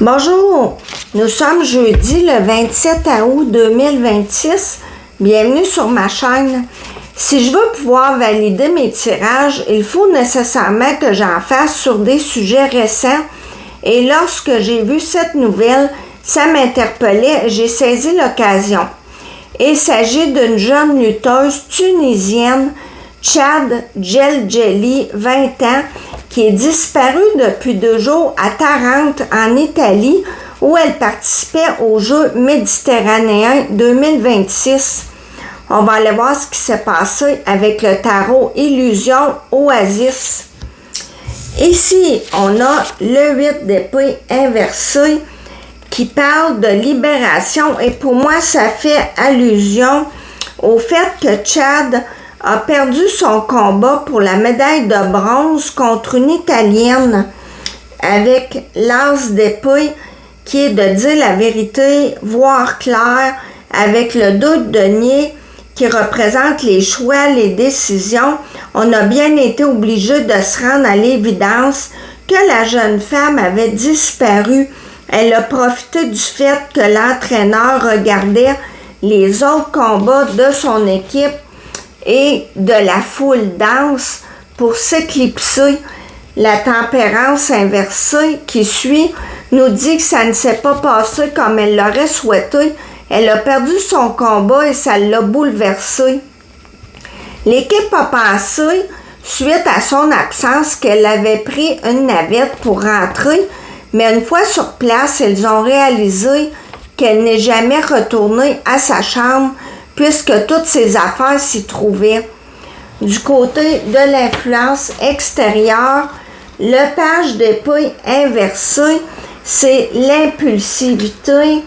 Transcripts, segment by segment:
Bonjour, nous sommes jeudi le 27 août 2026. Bienvenue sur ma chaîne. Si je veux pouvoir valider mes tirages, il faut nécessairement que j'en fasse sur des sujets récents. Et lorsque j'ai vu cette nouvelle, ça m'interpellait et j'ai saisi l'occasion. Il s'agit d'une jeune lutteuse tunisienne, Chad Geldjeli, 20 ans, qui est disparue depuis 2 jours à Tarente, en Italie, où elle participait aux Jeux méditerranéens 2026. On va aller voir ce qui s'est passé avec le tarot Illusion Oasis. Ici, on a le 8 d'épée inversé qui parle de libération et pour moi, ça fait allusion au fait que Chad a perdu son combat pour la médaille de bronze contre une Italienne avec l'as d'épée qui est de dire la vérité, voir clair, avec le 2 de denier qui représente les choix, les décisions. On a bien été obligé de se rendre à l'évidence que la jeune femme avait disparu. Elle a profité du fait que l'entraîneur regardait les autres combats de son équipe et de la foule dense pour s'éclipser. La tempérance inversée qui suit nous dit que ça ne s'est pas passé comme elle l'aurait souhaité. Elle a perdu son combat et ça l'a bouleversée. L'équipe a pensé, suite à son absence, qu'elle avait pris une navette pour rentrer, mais une fois sur place, ils ont réalisé qu'elle n'est jamais retournée à sa chambre puisque toutes ses affaires s'y trouvaient. Du côté de l'influence extérieure, le page d'épée inversé, c'est l'impulsivité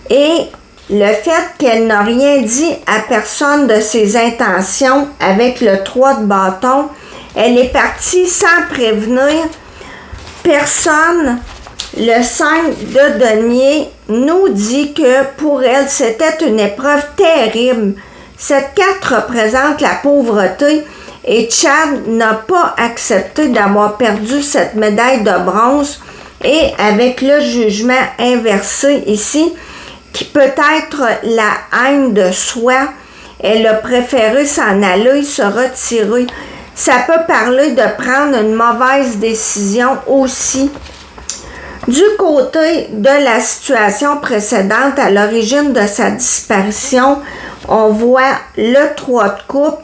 et le fait qu'elle n'a rien dit à personne de ses intentions avec le 3 de bâton. Elle est partie sans prévenir personne. Le 5 de denier nous dit que pour elle, c'était une épreuve terrible. Cette carte représente la pauvreté et Chad n'a pas accepté d'avoir perdu cette médaille de bronze. Et avec le jugement inversé ici, qui peut être la haine de soi, elle a préféré s'en aller, se retirer. Ça peut parler de prendre une mauvaise décision aussi. Du côté de la situation précédente, à l'origine de sa disparition, on voit le 3 de coupe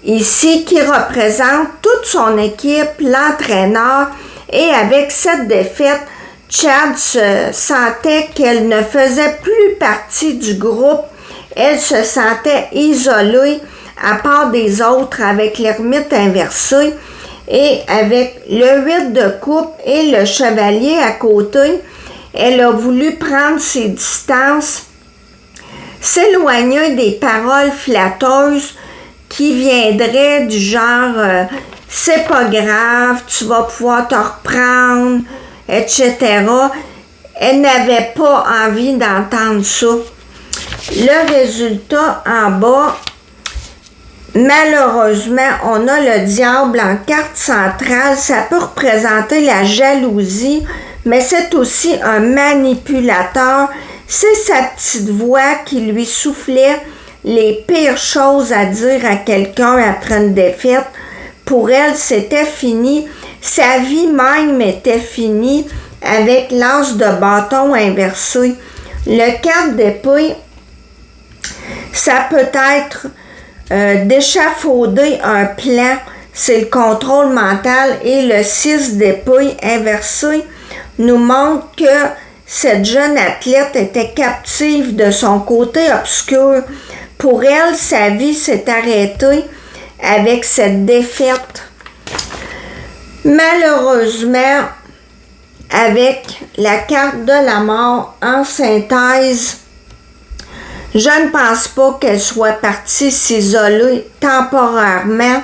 ici qui représente toute son équipe, l'entraîneur, et avec cette défaite, Chad se sentait qu'elle ne faisait plus partie du groupe. Elle se sentait isolée à part des autres avec l'ermite inversé. Et avec le 8 de coupe et le chevalier à côté, elle a voulu prendre ses distances, s'éloigner des paroles flatteuses qui viendraient du genre c'est pas grave, tu vas pouvoir te reprendre, etc. Elle n'avait pas envie d'entendre ça. Le résultat en bas, malheureusement, on a le diable en carte centrale. Ça peut représenter la jalousie, mais c'est aussi un manipulateur. C'est sa petite voix qui lui soufflait les pires choses à dire à quelqu'un après une défaite. Pour elle, c'était fini. Sa vie même était finie avec l'as de bâton inversé. Le 4 d'épée, ça peut être d'échafauder un plan, c'est le contrôle mental, et le 6 d'épée inversé nous montre que cette jeune athlète était captive de son côté obscur. Pour elle, sa vie s'est arrêtée avec cette défaite. Malheureusement, avec la carte de la mort en synthèse, je ne pense pas qu'elle soit partie s'isoler temporairement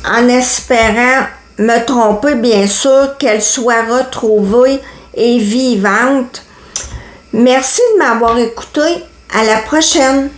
en espérant me tromper, bien sûr, qu'elle soit retrouvée et vivante. Merci de m'avoir écouté. À la prochaine.